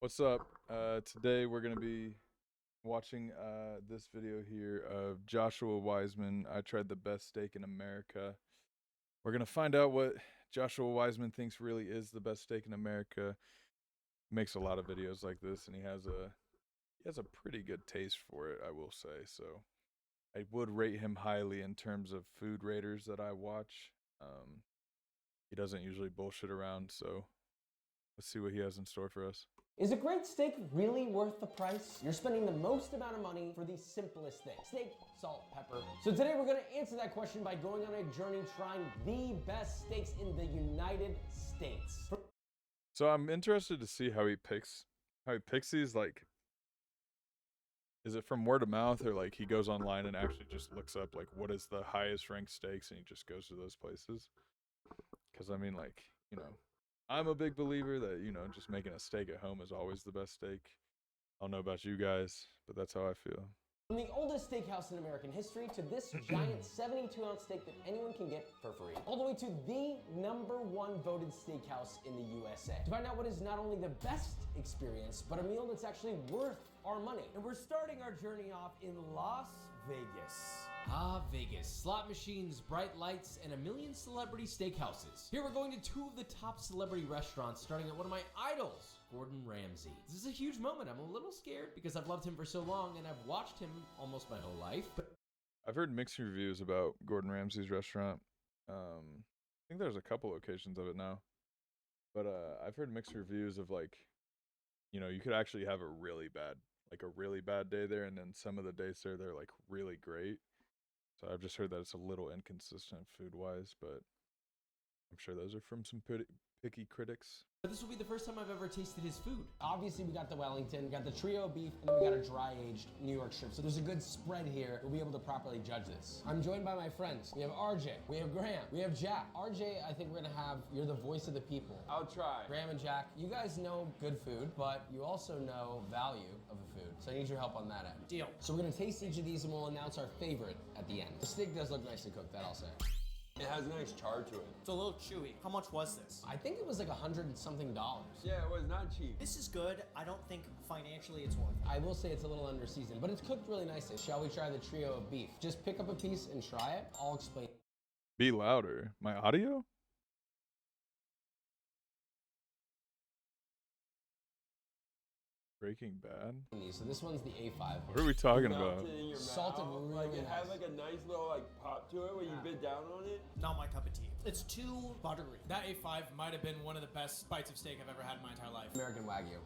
What's up? Today we're gonna be watching this video here of Joshua Wiseman. I tried the best steak in America. We're gonna find out what Joshua Wiseman thinks really is the best steak in America. He makes a lot of videos like this, and he has a pretty good taste for it, I will say. So I would rate him highly in terms of food raters that I watch. He doesn't usually bullshit around, so let's see what he has in store for us. Is a great steak really worth the price? You're spending the most amount of money for the simplest thing: steak, salt, pepper. So today we're gonna answer that question by going on a journey trying the best steaks in the United States. So I'm interested to see how he picks these. Like, is it from word of mouth, or like he goes online and actually just looks up like what is the highest ranked steaks and he just goes to those places? Because I mean, like, I'm a big believer that, just making a steak at home is always the best steak. I don't know about you guys, but that's how I feel. From the oldest steakhouse in American history to this giant 72-ounce steak that anyone can get for free, all the way to the #1 voted steakhouse in the USA. To find out what is not only the best experience, but a meal that's actually worth our money. And we're starting our journey off in Las Vegas. Ah, Vegas. Slot machines, bright lights, and a million celebrity steakhouses. Here we're going to two of the top celebrity restaurants, starting at one of my idols, Gordon Ramsay. This is a huge moment. I'm a little scared because I've loved him for so long and I've watched him almost my whole life. But I've heard mixed reviews about Gordon Ramsay's restaurant. I think there's a couple locations of it now. But I've heard mixed reviews of, like, you could actually have a really bad day there, and then some of the days there they're like really great. So I've just heard that it's a little inconsistent food-wise, but I'm sure those are from some picky critics. this will be the first time I've ever tasted his food. Obviously, we got the Wellington, we got the trio of beef, and then we got a dry-aged New York strip. So there's a good spread here. We'll be able to properly judge this. I'm joined by my friends. We have RJ, we have Graham, we have Jack. RJ, I think we're gonna have, you're the voice of the people. I'll try. Graham and Jack, you guys know good food, but you also know value of a food. So I need your help on that end. Deal. So we're gonna taste each of these and we'll announce our favorite at the end. The steak does look nicely cooked, that I'll say. It has a nice char to it. It's a little chewy. How much was this? I think it was like $100 and something. Yeah, it was not cheap. This is good. I don't think financially it's worth it. I will say it's a little under seasoned, but it's cooked really nicely. Shall we try the trio of beef? Just pick up a piece and try it. I'll explain. Be louder. My audio? Breaking Bad? So this one's the A5. What are we talking about? Melted in your Salted mouth. really Like it nice. has like a nice little like pop to it when you bit down on it. Not my cup of tea. It's too buttery. That A5 might have been one of the best bites of steak I've ever had in my entire life. American Wagyu.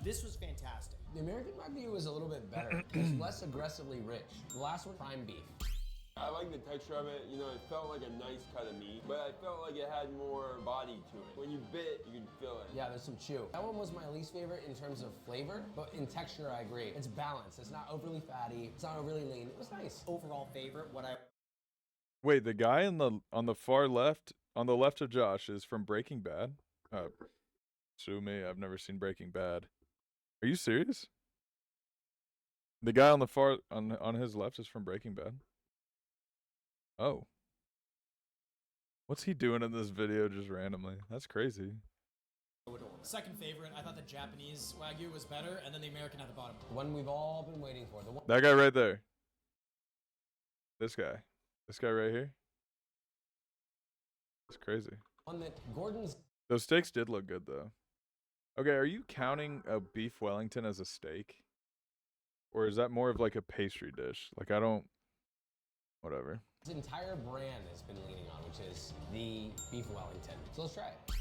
This was fantastic. The American Wagyu was a little bit better. It's less aggressively rich. The last one, prime beef. I like the texture of it. It felt like a nice cut of meat, but I felt like it had more body to it. When you bit, you could feel it. Yeah, there's some chew. That one was my least favorite in terms of flavor, but in texture, I agree. It's balanced. It's not overly fatty. It's not overly lean. It was nice. Overall favorite, what I Wait, the guy on the far left, on the left of Josh, is from Breaking Bad? Sue me, I've never seen Breaking Bad. Are you serious? The guy on the far on his left is from Breaking Bad? Oh. What's he doing in this video just randomly? That's crazy. would order. Second favorite, I thought the Japanese Wagyu was better, and then the American at the bottom. The one we've all been waiting for. The one. That guy right there. This guy. This guy right here. It's crazy. One that Gordon's. Those steaks did look good, though. Okay, are you counting a beef Wellington as a steak? Or is that more of like a pastry dish? Like, I don't... Whatever. His entire brand has been leaning on, which is the beef Wellington. So let's try it.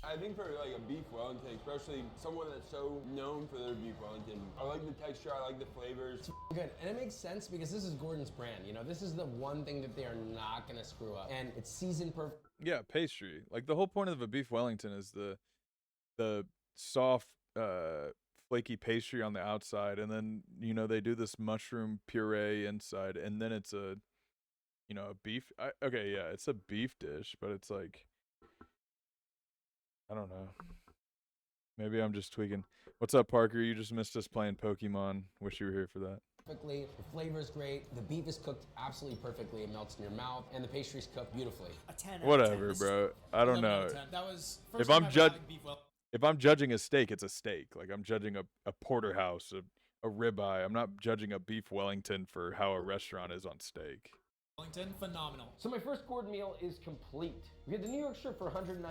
I think for like a beef Wellington, especially someone that's so known for their beef Wellington, I like the texture, I like the flavors. It's good, and it makes sense because this is Gordon's brand. This is the one thing that they are not gonna screw up, and it's seasoned perfect. Yeah, pastry. Like, the whole point of a beef Wellington is the soft, flaky pastry on the outside, and then they do this mushroom puree inside, and then it's a beef. Okay, yeah, it's a beef dish, but it's like, I don't know. Maybe I'm just tweaking. What's up, Parker? You just missed us playing Pokemon. Wish you were here for that. Perfectly. The flavor is great. The beef is cooked absolutely perfectly. It melts in your mouth, and the pastry's cooked beautifully. a 10 out of 10. Whatever, This bro. I don't 11 out know. of 10. That was first If time I'm I've judge- had beef well. if I'm judging a steak, it's a steak. Like I'm judging a porterhouse, a ribeye. I'm not judging a beef Wellington for how a restaurant is on steak. Wellington, phenomenal. So my first Gordon meal is complete. We had the New York strip for $109,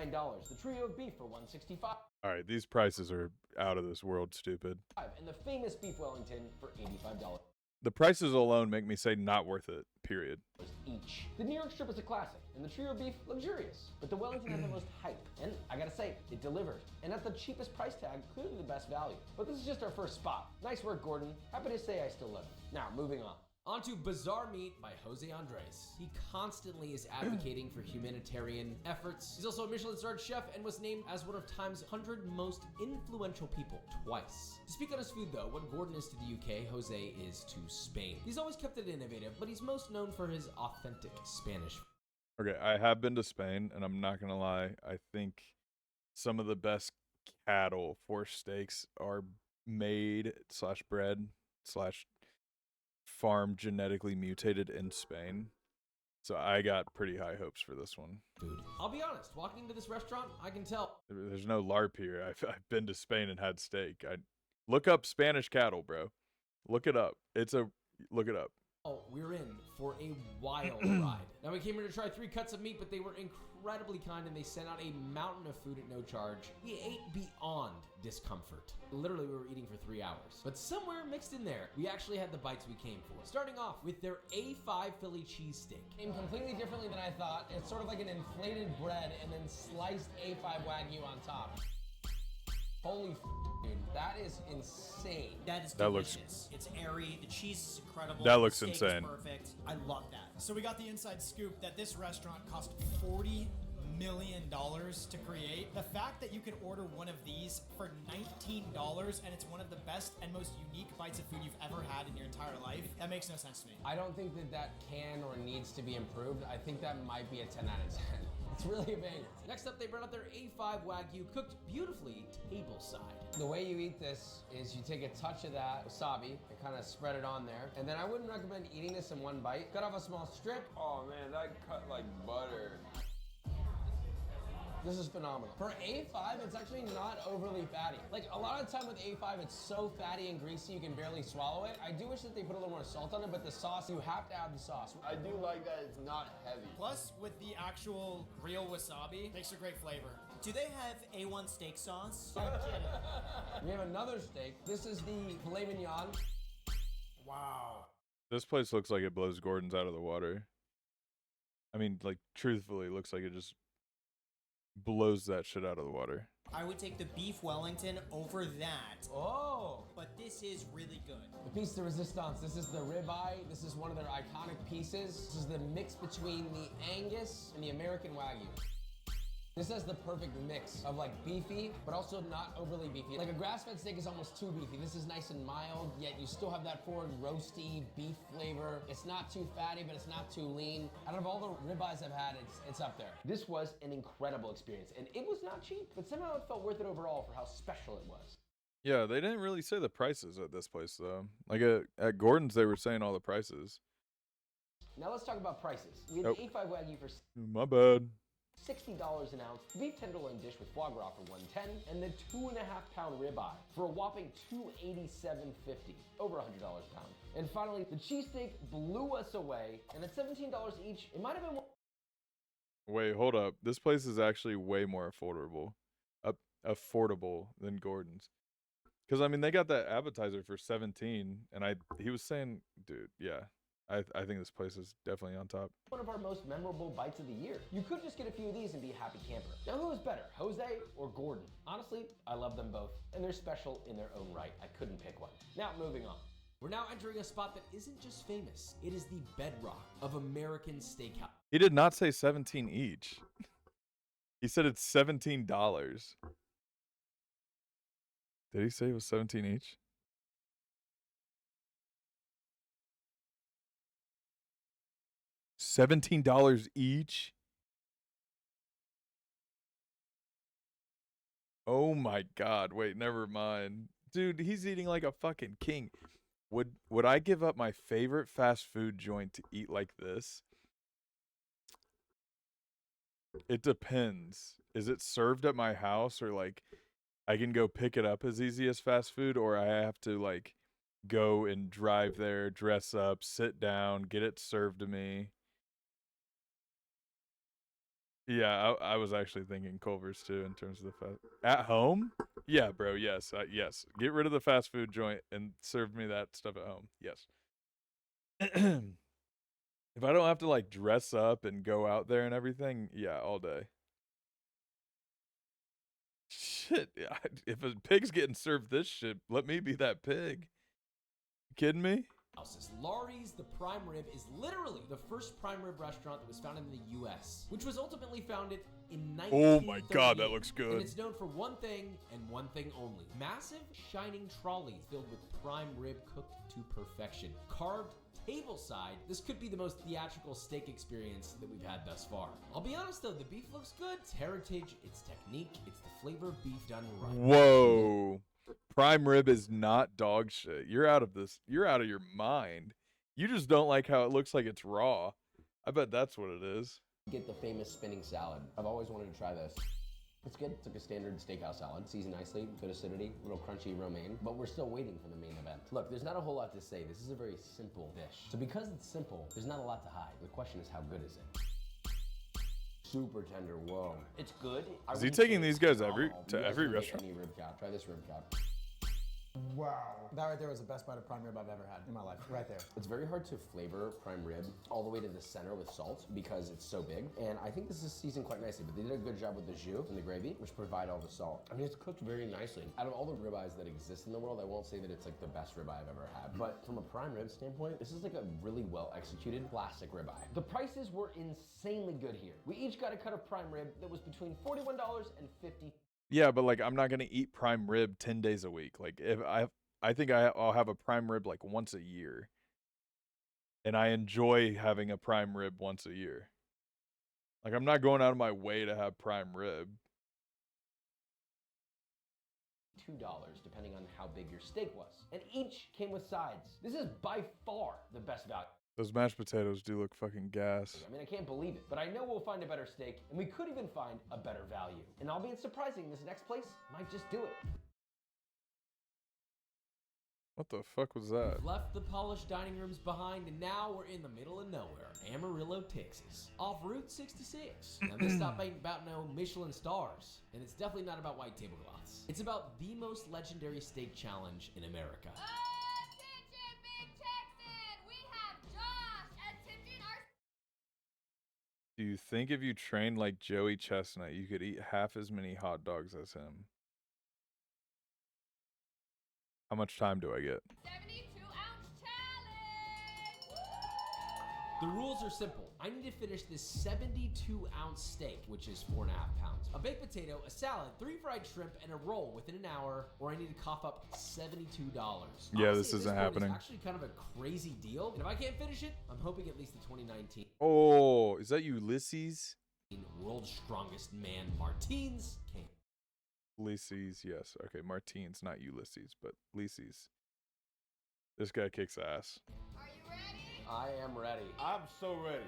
the trio of beef for $165, All right, these prices are out of this world stupid. and the famous beef Wellington for $85 The prices alone make me say not worth it, period. each. The New York strip is a classic, and the trio of beef luxurious. But the Wellington had the most hype, and I gotta say, it delivered. And at the cheapest price tag, clearly the best value. But this is just our first spot. Nice work, Gordon. Happy to say I still love you. Now, moving on. On to Bizarre Meat by Jose Andres. He constantly is advocating for humanitarian efforts. He's also a Michelin-starred chef and was named as one of Time's 100 most influential people twice. To speak on his food though, when Gordon is to the UK, Jose is to Spain. He's always kept it innovative, but he's most known for his authentic Spanish. Okay, I have been to Spain, and I'm not gonna lie. I think some of the best cattle for steaks are made slash bred slash farm genetically mutated in Spain. So I got pretty high hopes for this one. Food. I'll be honest, walking into this restaurant, I can tell There's no LARP here. I've been to Spain and had steak. I look up Spanish cattle, bro. Look it up. Look it up. we're in for a wild ride. Now we came here to try 3 cuts of meat, but they were incredibly kind and they sent out a mountain of food at no charge. We ate beyond discomfort. Literally, we were eating for 3 hours. But somewhere mixed in there, we actually had the bites we came for. Starting off with their A5 Philly cheesesteak. Came completely differently than I thought. It's sort of like an inflated bread and then sliced A5 Wagyu on top. Holy dude, that is insane. That is That looks- delicious. It's airy. The cheese is incredible. That the looks steak insane. Is perfect. I love that. So we got the inside scoop that this restaurant cost $40 million to create. The fact that you can order one of these for $19 and it's one of the best and most unique bites of food you've ever had in your entire life, that makes no sense to me. I don't think that can or needs to be improved. I think that might be a 10 out of 10. It's really a banger. Next up, they brought out their A5 Wagyu, cooked beautifully tableside. The way you eat this is you take a touch of that wasabi and kind of spread it on there. And then I wouldn't recommend eating this in one bite. Cut off a small strip. Oh man, that cut like butter. This is phenomenal. For A5, it's actually not overly fatty. Like a lot of the time with A5, it's so fatty and greasy you can barely swallow it. I do wish that they put a little more salt on it, but the sauce, you have to add the sauce. I do like that it's not heavy. Plus, with the actual real wasabi, makes a great flavor. Do they have A1 steak sauce? I'm kidding. We have another steak. This is the filet mignon. Wow. This place looks like it blows Gordon's out of the water. I mean, like, truthfully, it looks like it just blows that shit out of the water. I would take the beef Wellington over that. Oh. But this is really good. The piece de resistance. This is the ribeye. This is one of their iconic pieces. This is the mix between the Angus and the American Wagyu. This has the perfect mix of like beefy, but also not overly beefy. Like a grass-fed steak is almost too beefy. This is nice and mild, yet you still have that forward roasty beef flavor. It's not too fatty, but it's not too lean. Out of all the ribeyes I've had, it's up there. This was an incredible experience, and it was not cheap, but somehow it felt worth it overall for how special it was. Yeah, they didn't really say the prices at this place, though. Like, at Gordon's, they were saying all the prices. Now let's talk about prices. We had Oh. the A5 Wagyu for My bad. $60 an ounce, beef tenderloin dish with foie gras for $110, and the 2.5-pound ribeye for a whopping $287.50, over $100 a pound. And finally, the cheesesteak blew us away, and at $17 each, it might have been more. Wait, hold up. This place is actually way more affordable than Gordon's. Because, I mean, they got that appetizer for $17, and he was saying, dude, yeah. I think this place is definitely on top. One of our most memorable bites of the year. You could just get a few of these and be a happy camper. Now, who is better, Jose or Gordon? Honestly, I love them both, and they're special in their own right. I couldn't pick one. Now, moving on. We're now entering a spot that isn't just famous, it is the bedrock of American steakhouse. He did not say 17 each. He said it's $17. Did he say it was 17 each? $17 each? Oh my god, wait, never mind. Dude, he's eating like a fucking king. Would I give up my favorite fast food joint to eat like this? It depends. Is it served at my house or like I can go pick it up as easy as fast food, or I have to like go and drive there, dress up, sit down, get it served to me. Yeah, I was actually thinking Culver's too in terms of the fast. At home? Yeah, bro. Yes, yes. Get rid of the fast food joint and serve me that stuff at home. Yes. If I don't have to like dress up and go out there and everything, yeah, all day. Shit, if a pig's getting served this shit, let me be that pig. You kidding me? Laurie's The Prime Rib is literally the first prime rib restaurant that was founded in the U.S., which was ultimately founded in 1938. Oh my god, that looks good. And it's known for one thing and one thing only: massive, shining trolleys filled with prime rib cooked to perfection. Carved tableside, this could be the most theatrical steak experience that we've had thus far. I'll be honest though, the beef looks good. It's heritage, it's technique, it's the flavor of beef done right. Whoa. Prime rib is not dog shit. You're out of this. You're out of your mind. You just don't like how it looks like it's raw. I bet that's what it is. Get the famous spinning salad. I've always wanted to try this. It's good. It's like a standard steakhouse salad. Seasoned nicely, good acidity, a little crunchy romaine, but we're still waiting for the main event. Look, there's not a whole lot to say. This is a very simple dish. So because it's simple, there's not a lot to hide. The question is, how good is it? Super tender, whoa. It's good. Is he taking these guys to every restaurant? Any rib cap. Try this rib cap. Wow. That right there was the best bite of prime rib I've ever had in my life. Right there. It's very hard to flavor prime rib all the way to the center with salt because it's so big. And I think this is seasoned quite nicely, but they did a good job with the jus and the gravy, which provide all the salt. I mean, it's cooked very nicely. Out of all the ribeyes that exist in the world, I won't say that it's like the best ribeye I've ever had. But from a prime rib standpoint, this is like a really well executed classic ribeye. The prices were insanely good here. We each got a cut of prime rib that was between $41 and $50. Yeah, but like I'm not gonna eat prime rib 10 days a week. Like if I think I'll have a prime rib like once a year. And I enjoy having a prime rib once a year. Like I'm not going out of my way to have prime rib. $2 depending on how big your steak was. And each came with sides. This is by far the best value. Those mashed potatoes do look fucking gas. I mean, I can't believe it, but I know we'll find a better steak, and we could even find a better value. And albeit surprising, this next place might just do it. What the fuck was that? We've left the polished dining rooms behind, and now we're in the middle of nowhere, Amarillo, Texas, off Route 66. Now this stop ain't about no Michelin stars, and it's definitely not about white tablecloths. It's about the most legendary steak challenge in America. Attention, Big Texan! We have Josh attempting our... Do you think if you trained like Joey Chestnut, you could eat half as many hot dogs as him? How much time do I get? 72-ounce challenge! The rules are simple. I need to finish this 72-ounce steak, which is 4.5 pounds. A baked potato, a salad, 3 fried shrimp, and a roll within an hour, or I need to cough up $72. Yeah, Honestly, this at isn't point, happening. It's actually kind of a crazy deal. And if I can't finish it, I'm hoping at least the 2019 Oh, is that Ulysses? World's Strongest Man Martins can. Ulysses, yes. Okay, Martins, not Ulysses, but Ulysses. This guy kicks ass. Are you ready? I am ready. I'm so ready.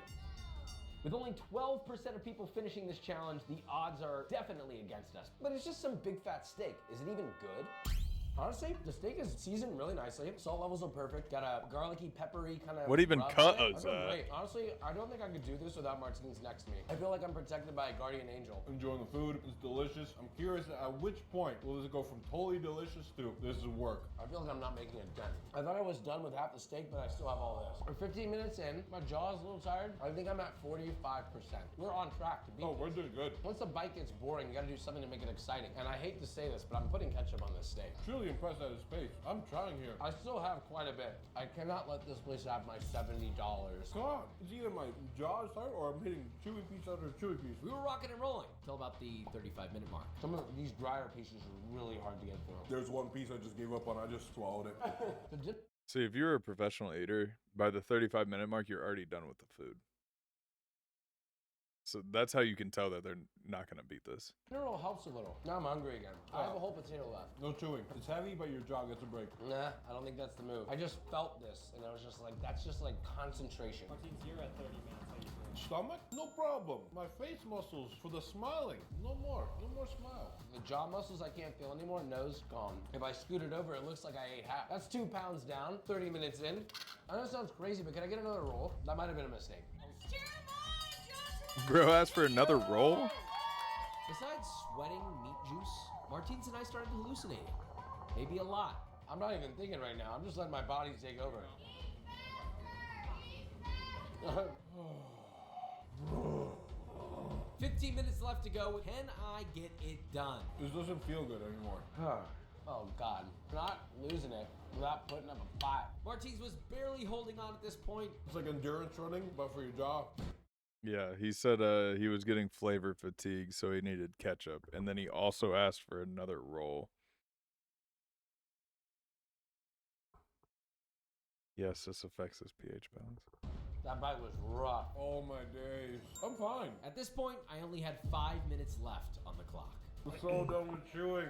With only 12% of people finishing this challenge, the odds are definitely against us. But it's just some big fat steak. Is it even good? Honestly, the steak is seasoned really nicely. Salt levels are perfect. Got a garlicky, peppery kind of. What even rub cut on it. is I feel that? great. Honestly, I don't think I could do this without Martins next to me. I feel like I'm protected by a guardian angel. Enjoying the food. It's delicious. I'm curious at which point will this go from totally delicious to this is work. I feel like I'm not making a dent. I thought I was done with half the steak, but I still have all this. We're 15 minutes in. My jaw is a little tired. I think I'm at 45%. We're on track to beat Oh, we're doing good. Once the bite gets boring, you gotta do something to make it exciting. And I hate to say this, but I'm putting ketchup on this steak. Truly impressed at his pace. I'm trying here. I still have quite a bit. I cannot let this place have my $70. Come on. It's either my jaw is tired or I'm hitting chewy piece after chewy piece. We were rocking and rolling until about the 35-minute mark. Some of these drier pieces are really hard to get through. There's one piece I just gave up on. I just swallowed it. The dip See, if you're a professional eater, by the 35-minute mark, you're already done with the food. So that's how you can tell that they're not going to beat this. general helps a little. Now I'm hungry again. I have a whole potato left. No chewing. It's heavy, but your jaw gets a break. Nah, I don't think that's the move. I just felt this, and I was just like, that's just like concentration. Martins, you're at 30 minutes. How you feeling? Stomach? No problem. My face muscles for the smiling. No more smile. The jaw muscles I can't feel anymore, nose gone. If I scoot it over, it looks like I ate half. That's 2 pounds down, 30 minutes in. I know it sounds crazy, but can I get another roll? That might have been a mistake. Cheer him on, Joshua! Bro asked for another roll? Besides sweating meat juice, Martins and I started hallucinating. Maybe a lot. I'm not even thinking right now. I'm just letting my body take over. Eat faster! Eat faster! 15 minutes left to go. Can I get it done? This doesn't feel good anymore. Oh God, not losing it without putting up a fight. Martins was barely holding on at this point. It's like endurance running, but for your jaw. Yeah, he said he was getting flavor fatigue, so he needed ketchup. And then he also asked for another roll. Yes, this affects his pH balance. That bite was rough. Oh my days. I'm fine. At this point, I only had 5 minutes left on the clock. I'm so done with chewing.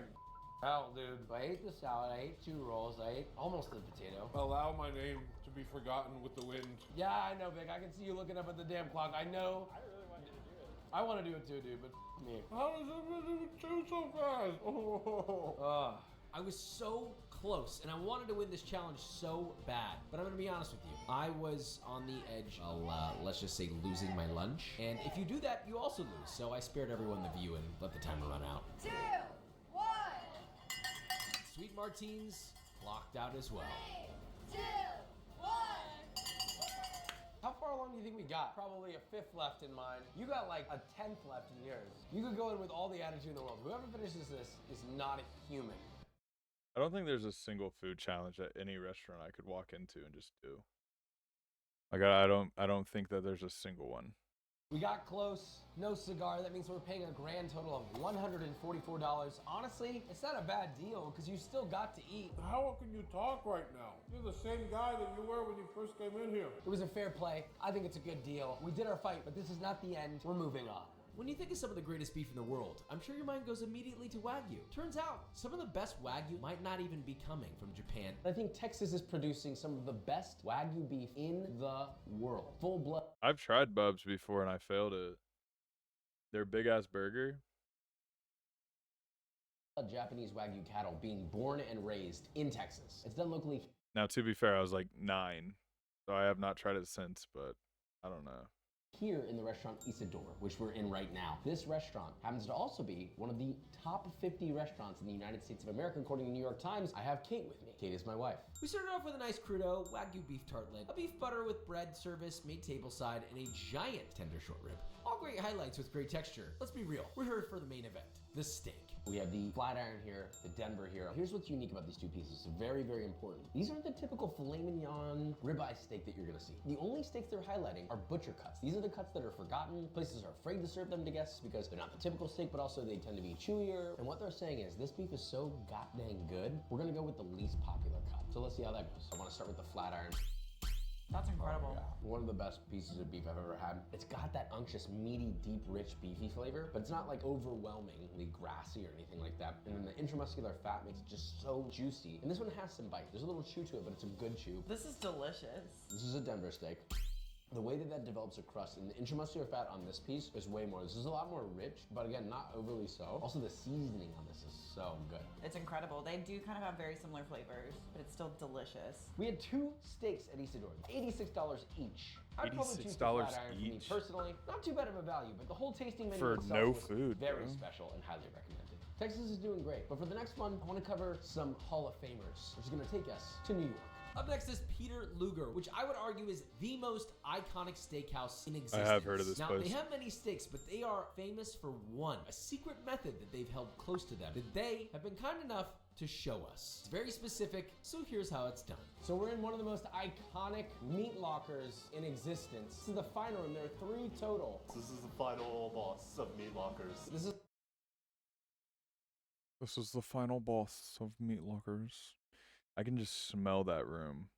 Hell, dude. I ate the salad, I ate 2 rolls, I ate almost the potato. Allow my name to be forgotten with the wind. Yeah, I know, Vic. I can see you looking up at the damn clock. I know. I really want you to do it. I want to do it too, dude, but me. How does everything chew so fast? Oh. I was so close, and I wanted to win this challenge so bad. But I'm gonna be honest with you. I was on the edge of, let's just say, losing my lunch. And if you do that, you also lose. So I spared everyone the view and let the timer run out. 2, 1, Sweet Martins clocked out as well. 3, 2, 1. How far along do you think we got? Probably a 5th left in mine. You got like a 10th left in yours. You could go in with all the attitude in the world. Whoever finishes this is not a human. I don't think there's a single food challenge at any restaurant I could walk into and just do. Like I don't think that there's a single one. We got close. No cigar. That means we're paying a grand total of $144. Honestly, it's not a bad deal because you still got to eat. How can you talk right now? You're the same guy that you were when you first came in here. It was a fair play. I think it's a good deal. We did our fight, but this is not the end. We're moving on. When you think of some of the greatest beef in the world, I'm sure your mind goes immediately to Wagyu. Turns out, some of the best Wagyu might not even be coming from Japan. I think Texas is producing some of the best Wagyu beef in the world. Full blood. I've tried Bubs before and I failed it. Their big ass burger. Japanese Wagyu cattle being born and raised in Texas. It's done locally. Now, to be fair, I was like 9, so I have not tried it since, but I don't know. Here in the restaurant Isidore, which we're in right now. This restaurant happens to also be one of the top 50 restaurants in the United States of America, according to the New York Times. I have Kate with me. Kate is my wife. We started off with a nice crudo, Wagyu beef tartlet, a beef butter with bread service made tableside, and a giant tender short rib. All great highlights with great texture. Let's be real, we're here for the main event, the steak. We have the flat iron here, the Denver here. Here's what's unique about these 2 pieces. Very, very important. These aren't the typical filet mignon ribeye steak that you're gonna see. The only steaks they're highlighting are butcher cuts. These are the cuts that are forgotten. Places are afraid to serve them to guests because they're not the typical steak, but also they tend to be chewier. And what they're saying is, this beef is so goddamn good, we're gonna go with the least popular cut. So let's see how that goes. I wanna start with the flat iron. That's incredible. Oh, yeah. One of the best pieces of beef I've ever had. It's got that unctuous, meaty, deep, rich, beefy flavor, but it's not like overwhelmingly grassy or anything like that. And then the intramuscular fat makes it just so juicy. And this one has some bite. There's a little chew to it, but it's a good chew. This is delicious. This is a Denver steak. The way that develops a crust and the intramuscular fat on this piece is way more. This is a lot more rich, but again, not overly so. Also, the seasoning on this is so good. It's incredible. They do kind of have very similar flavors, but it's still delicious. We had 2 steaks at Isidore, $86 each. I'd probably choose the $86 flat iron for me each? personally. Not too bad of a value, but the whole tasting menu For itself no was food, very bro. special and highly recommended. Texas is doing great, but for the next one, I want to cover some Hall of Famers, which is going to take us to New York. Up next is Peter Luger, which I would argue is the most iconic steakhouse in existence. have heard of this now, place. They have many steaks, but they are famous for one, a secret method that they've held close to them that they have been kind enough to show us. It's very specific, so here's how it's done. So we're in one of the most iconic meat lockers in existence. This is the final room. There are 3 total. This is the final boss of meat lockers. This This is the final boss of meat lockers. I can just smell that room.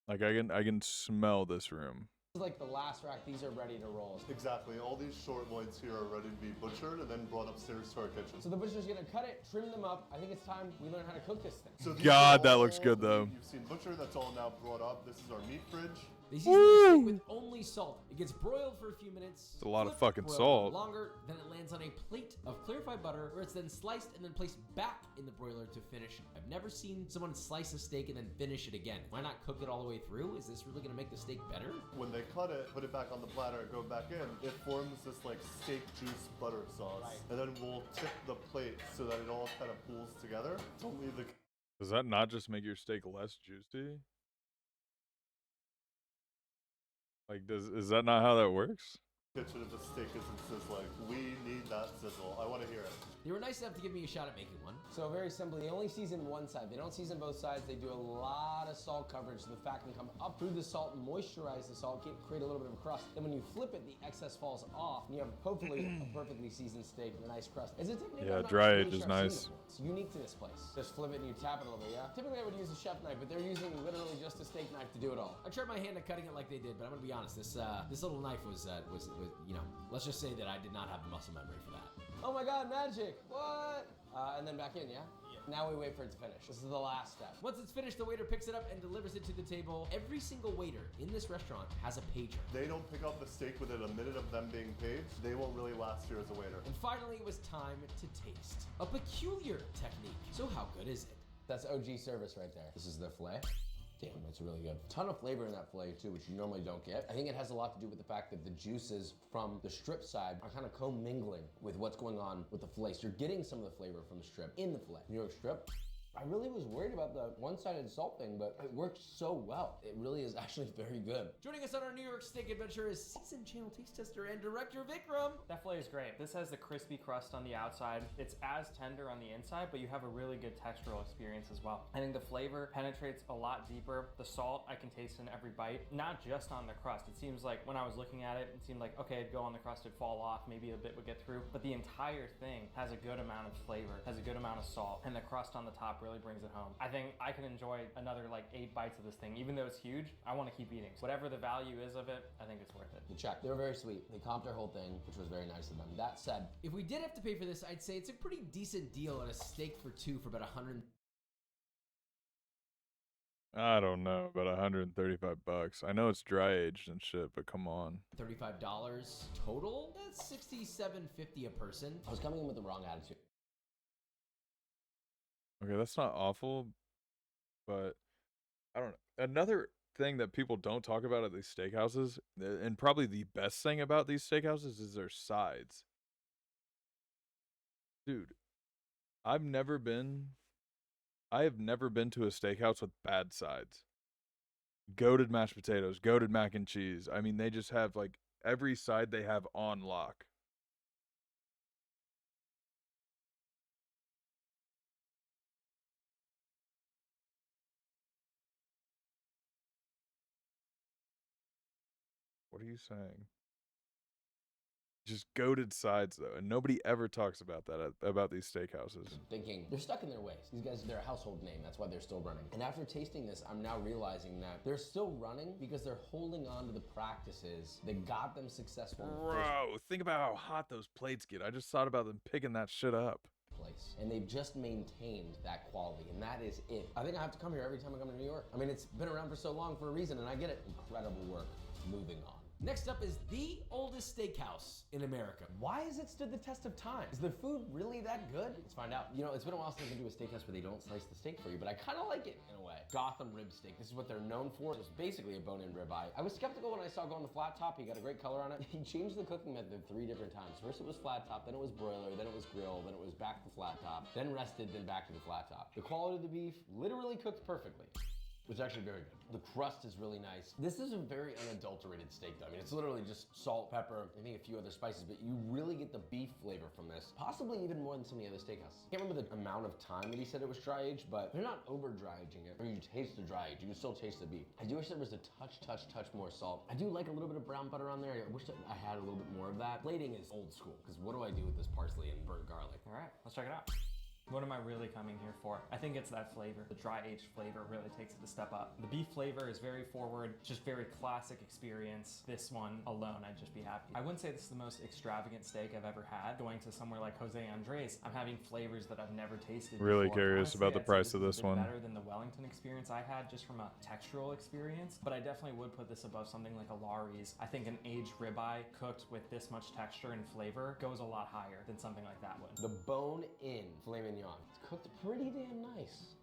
Like I can smell this room. is like the last rack. These are ready to roll. Exactly. All these short loins here are ready to be butchered and then brought upstairs to our kitchen. So the butcher's gonna cut it, trim them up. I think it's time we learn how to cook this thing. So these God, are that looks all good, the though. meat You've seen butcher. That's all now brought up. This is our meat fridge. They season their steak with only salt. It gets broiled for a few minutes. It's a lot of flipped, fucking broiled salt. Longer, then it lands on a plate of clarified butter, where it's then sliced and then placed back in the broiler to finish. I've never seen someone slice a steak and then finish it again. Why not cook it all the way through? Is this really gonna make the steak better? When they cut it, put it back on the platter, go back in, it forms this like steak juice butter sauce. Right. And then we'll tip the plate so that it all kind of pools together. It's only the Does that not just make your steak less juicy? Like, is that not how that works? kitchen if the steak isn't sizzling. We need that sizzle. I want to hear it. They were nice enough to give me a shot at making one. So very simply, they only season one side. They don't season both sides. They do a lot of salt coverage so the fat can come up through the salt and moisturize the salt, create a little bit of a crust. Then when you flip it, the excess falls off, and you have hopefully a perfectly seasoned steak with a nice crust. It's a technique Yeah, I'm not dry really age is sure I've nice. seen before. It's unique to this place. Just flip it and you tap it a little bit, yeah? Typically I would use a chef knife, but they're using literally just a steak knife to do it all. I tried my hand at cutting it like they did, but I'm gonna be honest. This little knife was you know, let's just say that I did not have the muscle memory for that. Oh my God, magic! What? And then back in, yeah? Now we wait for it to finish. This is the last step. Once it's finished, the waiter picks it up and delivers it to the table. Every single waiter in this restaurant has a pager. They don't pick up the steak within a minute of them being paged. They won't really last here as a waiter. And finally, it was time to taste. A peculiar technique. So how good is it? That's OG service right there. This is their filet. Damn, it's really good. Ton of flavor in that filet too, which you normally don't get. I think it has a lot to do with the fact that the juices from the strip side are kind of commingling with what's going on with the filet. So you're getting some of the flavor from the strip in the filet. New York strip. I really was worried about the one-sided salt thing, but it worked so well. It really is actually very good. Joining us on our New York steak adventure is seasoned channel taste tester and director Vikram. That filet is great. This has the crispy crust on the outside. It's as tender on the inside, but you have a really good textural experience as well. I think the flavor penetrates a lot deeper. The salt I can taste in every bite, not just on the crust. It seems like when I was looking at it, it seemed like, okay, it'd go on the crust, it'd fall off, maybe a bit would get through, but the entire thing has a good amount of flavor, has a good amount of salt, and the crust on the top really brings it home. I think I can enjoy another like 8 bites of this thing. Even though it's huge, I want to keep eating. Whatever the value is of it, I think it's worth it. The check. They were very sweet. They comped their whole thing, which was very nice of them. That said, If we did have to pay for this, I'd say it's a pretty decent deal on a steak for two for about I don't know, about $135. I know it's dry aged and shit, but come on. $35 total. That's $67.50 a person. I was coming in with the wrong attitude. Okay, that's not awful, but I don't know. Another thing that people don't talk about at these steakhouses, and probably the best thing about these steakhouses, is their sides. Dude, I have never been to a steakhouse with bad sides. Goated mashed potatoes, goated mac and cheese. I mean, they just have like every side they have on lock. What are you saying? Just goated sides though, and nobody ever talks about that about these steakhouses. Thinking they're stuck in their ways. These guys, they're a household name. That's why they're still running. And after tasting this, I'm now realizing that they're still running because they're holding on to the practices that got them successful in the first Bro, think about how hot those plates get. I just thought about them picking that shit up. place. And they've just maintained that quality, and that is it. I think I have to come here every time I come to New York. I mean, it's been around for so long for a reason, and I get it. Incredible work. Moving on. Next up is the oldest steakhouse in America. Why has it stood the test of time? Is the food really that good? Let's find out. You know, it's been a while since I've been to a steakhouse where they don't slice the steak for you, but I kind of like it in a way. Gotham rib steak. This is what they're known for. It's basically a bone-in ribeye. I was skeptical when I saw going to flat top. He got a great color on it. He changed the cooking method 3 different times. First it was flat top, then it was broiler, then it was grill, then it was back to flat top, then rested, then back to the flat top. The quality of the beef literally cooked perfectly. It's actually very good. The crust is really nice. This is a very unadulterated steak though. I mean, it's literally just salt, pepper, I think a few other spices, but you really get the beef flavor from this. Possibly even more than some of the other steakhouses. I can't remember the amount of time that he said it was dry aged, but they're not over dry aging it. Or you taste the dry age, you can still taste the beef. I do wish there was a touch more salt. I do like a little bit of brown butter on there. I wish that I had a little bit more of that. Plating is old school, because what do I do with this parsley and burnt garlic? All right, let's check it out. What am I really coming here for? I think it's that flavor. The dry aged flavor really takes it a step up. The beef flavor is very forward, just very classic experience. This one alone, I'd just be happy. I wouldn't say this is the most extravagant steak I've ever had. Going to somewhere like Jose Andres, I'm having flavors that I've never tasted Really before. curious Honestly, about the I'd say price of is a this bit one. Better than the Wellington experience I had just from a textural experience, but I definitely would put this above something like a Lari's. I think an aged ribeye cooked with this much texture and flavor goes a lot higher than something like that would. The bone-in filet mignon. It's cooked pretty damn nice.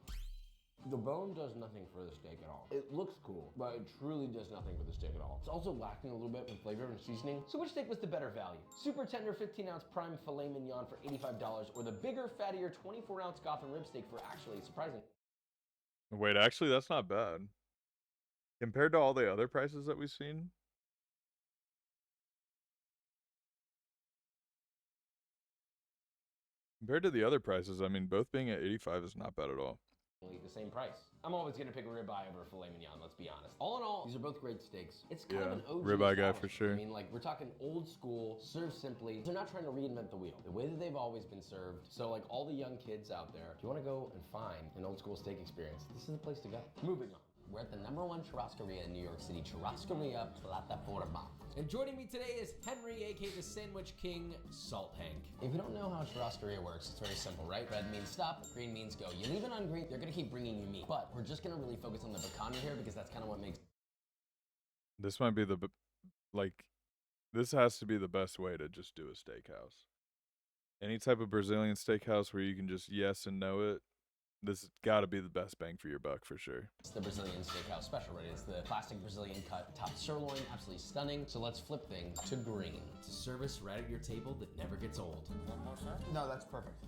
The bone does nothing for the steak at all. It looks cool, but it truly does nothing for the steak at all. It's also lacking a little bit in flavor and seasoning. So which steak was the better value? Super tender 15-ounce prime filet mignon for $85, or the bigger, fattier 24-ounce Gotham rib steak for actually surprising. Wait, actually, that's not bad. Compared to all the other prices that we've seen. Compared to the other prices, I mean, both being at 85 is not bad at all. The same price. I'm always gonna pick a ribeye over a filet mignon, let's be honest. All in all, these are both great steaks. It's kind of an OG ribeye guy for establishment. sure. I mean, like, we're talking old school, served simply. They're not trying to reinvent the wheel. The way that they've always been served. So, like, all the young kids out there, if you wanna go and find an old school steak experience, this is the place to go. Moving on. We're at the #1 churrascaria in New York City, Churrascaria Plataforma. And joining me today is Henry, aka the Sandwich King, Salt Hank. If you don't know how churrascaria works, it's very simple, right? Red means stop, green means go. You leave it on green, they're gonna keep bringing you meat. But we're just gonna really focus on the picanha here because that's kind of what makes. This might be this has to be the best way to just do a steakhouse. Any type of Brazilian steakhouse where you can just yes and no it, this has got to be the best bang for your buck for sure. It's the Brazilian steakhouse special, right? It's the classic Brazilian cut top sirloin, absolutely stunning. So let's flip things to green. It's a service right at your table that never gets old. One more, sir? No, that's perfect.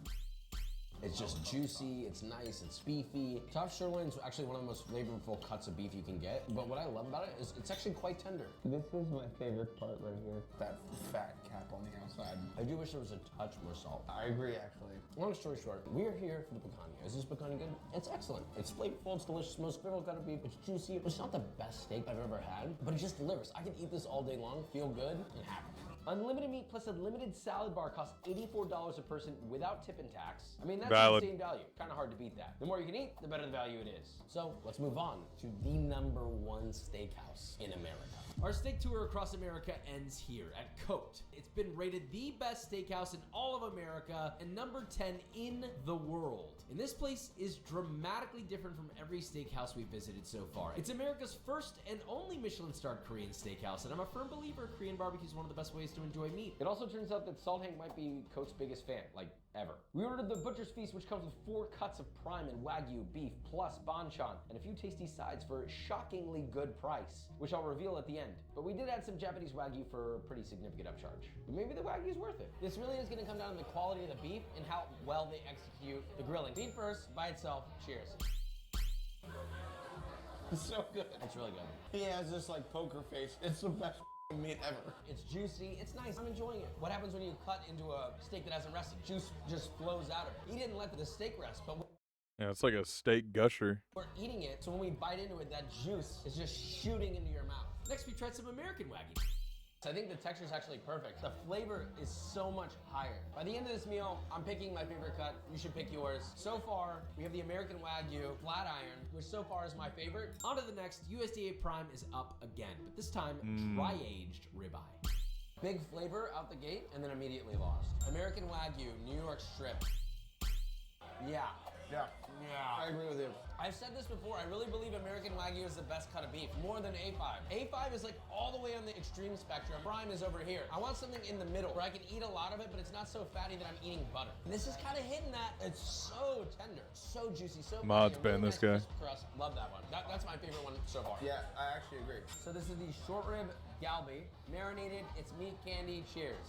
It's just juicy, it's nice, it's beefy. Top sirloin is actually one of the most flavorful cuts of beef you can get. But what I love about it is it's actually quite tender. This is my favorite part right here. That fat cap on the outside. I do wish there was a touch more salt. I agree, actually. Long story short, we're here for the picanha. Is this picanha good? It's excellent. It's flavorful, it's delicious, most flavorful cut of beef. It's juicy. It's not the best steak I've ever had, but it just delivers. I can eat this all day long, feel good, and happy. Unlimited meat plus a limited salad bar costs $84 a person without tip and tax. I mean, that's Valid. insane value. Kind of hard to beat that. The more you can eat, the better the value it is. So let's move on to the #1 steakhouse in America. Our steak tour across America ends here at Cote. It's been rated the best steakhouse in all of America and #10 in the world. And this place is dramatically different from every steakhouse we've visited so far. It's America's first and only Michelin-starred Korean steakhouse, and I'm a firm believer Korean barbecue is one of the best ways to enjoy meat. It also turns out that Salt Hank might be Cote's biggest fan, like ever. We ordered the Butcher's Feast, which comes with 4 cuts of prime and Wagyu beef, plus banchan, and a few tasty sides for a shockingly good price, which I'll reveal at the end. But we did add some Japanese Wagyu for a pretty significant upcharge. But maybe the Wagyu's worth it. This really is gonna come down to the quality of the beef and how well they execute the grilling. Meat first, by itself, cheers. It's so good. It's really good. He has this like poker face. It's the best meat ever. It's juicy, it's nice, I'm enjoying it. What happens when you cut into a steak that hasn't rested? Juice just flows out of it. He didn't let the steak rest, but Yeah, it's like a steak gusher. we're eating it, so when we bite into it, that juice is just shooting into your mouth. Next, we tried some American Wagyu. I think the texture is actually perfect. The flavor is so much higher. By the end of this meal, I'm picking my favorite cut. You should pick yours. So far, we have the American Wagyu Flat Iron, which so far is my favorite. On to the next, USDA Prime is up again, but this time, dry-aged ribeye. Big flavor out the gate, and then immediately lost. American Wagyu, New York strip. Yeah. I agree with you. I've said this before, I really believe American Wagyu is the best cut of beef, more than A5. A5 is like all the way on the extreme spectrum. Prime is over here. I want something in the middle where I can eat a lot of it, but it's not so fatty that I'm eating butter. And this is kind of hitting that. It's so tender, so juicy, so Mod's fatty, ban this guy. crisp crust. Love that one. That's my favorite one so far. Yeah, I actually agree. So this is the short rib galbi, marinated. It's meat candy. Cheers.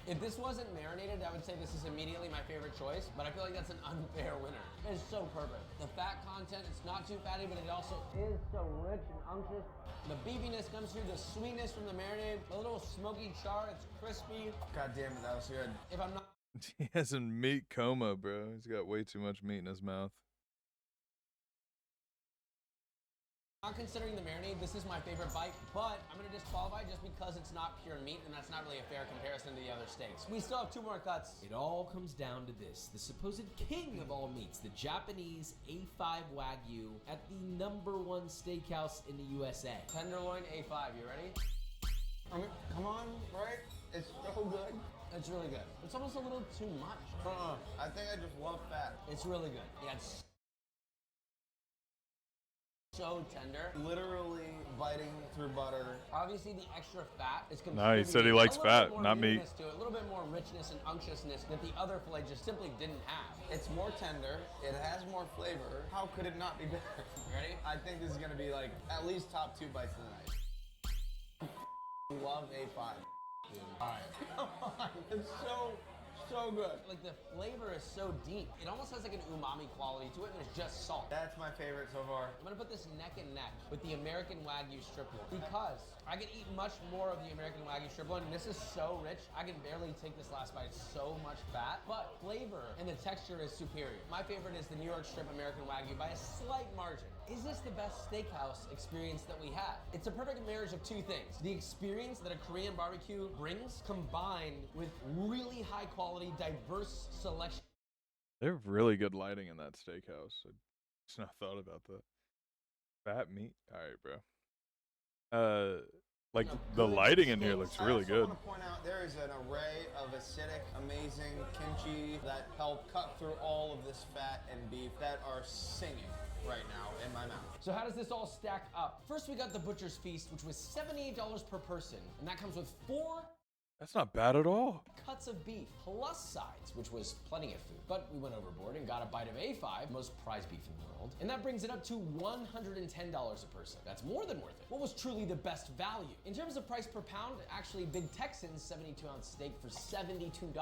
If this wasn't marinated, I would say this is immediately my favorite choice, but I feel like that's an unfair winner. It's so perfect. The fat content, it's not too fatty, but it also is so rich and unctuous. The beefiness comes through, the sweetness from the marinade, a little smoky char, it's crispy. God damn it, that was good. If I'm not He has a meat coma, bro. He's got way too much meat in his mouth. Not considering the marinade, this is my favorite bite, but I'm gonna disqualify just because it's not pure meat, and that's not really a fair comparison to the other steaks. We still have 2 more cuts. It all comes down to this, the supposed king of all meats, the Japanese A5 Wagyu at the #1 steakhouse in the USA. Tenderloin A5, you ready? I mean, come on, right? It's so good. It's really good. It's almost a little too much. I think I just love fat. It's really good. Yeah, it's so tender. Literally biting through butter. Obviously, the extra fat is No, he said he contributing likes a little fat, bit more not meat. meatiness to it, a little bit more richness and unctuousness that the other filet just simply didn't have. It's more tender. It has more flavor. How could it not be better? Ready? I think this is gonna be like at least top 2 bites of the night. Love A5. Alright. Come on. It's so good. Like the flavor is so deep. It almost has like an umami quality to it, and it's just salt. That's my favorite so far. I'm gonna put this neck and neck with the American Wagyu strip loin because I can eat much more of the American Wagyu strip loin, and this is so rich. I can barely take this last bite. It's so much fat, but flavor and the texture is superior. My favorite is the New York strip American Wagyu by a slight margin. Is this the best steakhouse experience that we have? It's a perfect marriage of 2 things. The experience that a Korean barbecue brings combined with really high quality, diverse selection. They have really good lighting in that steakhouse. I just not thought about that. Fat meat. All right, bro. Like the lighting in here looks really good. I want to point out there is an array of acidic, amazing kimchi that help cut through all of this fat and beef that are singing right now in my mouth. So how does this all stack up? First, we got the Butcher's Feast, which was $78 per person, and that comes with 4 That's not bad at all. cuts of beef plus sides, which was plenty of food. But we went overboard and got a bite of A5, most prized beef in the world, and that brings it up to $110 a person. That's more than worth it. What was truly the best value? In terms of price per pound, actually Big Texan's 72-ounce steak for $72,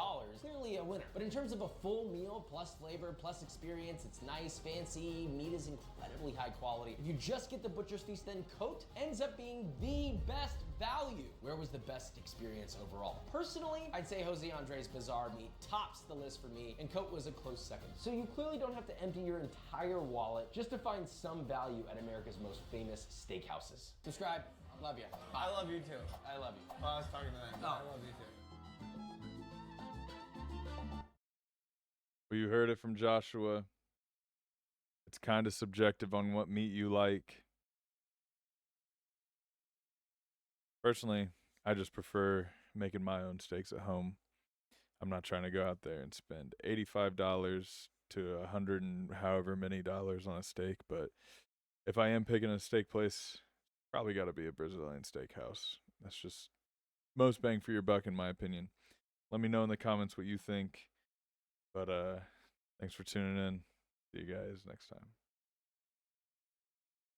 clearly a winner. But in terms of a full meal, plus flavor, plus experience, it's nice, fancy, meat is incredibly high quality. If you just get the Butcher's Feast, then Cote ends up being the best value. Where was the best experience overall? Personally, I'd say Jose Andres Bizarre Meat tops the list for me, and Cote was a close second. So you clearly don't have to empty your entire wallet just to find some value at America's most famous steakhouses. Subscribe. Love you. Bye. I love you too. I love you. Well, I was talking to them. Oh. I love you too. Well, you heard it from Joshua. It's kind of subjective on what meat you like. Personally, I just prefer making my own steaks at home. I'm not trying to go out there and spend $85 to $100 and however many dollars on a steak, but if I am picking a steak place, probably got to be a Brazilian steakhouse. That's just most bang for your buck in my opinion. Let me know in the comments what you think. But thanks for tuning in. See you guys next time.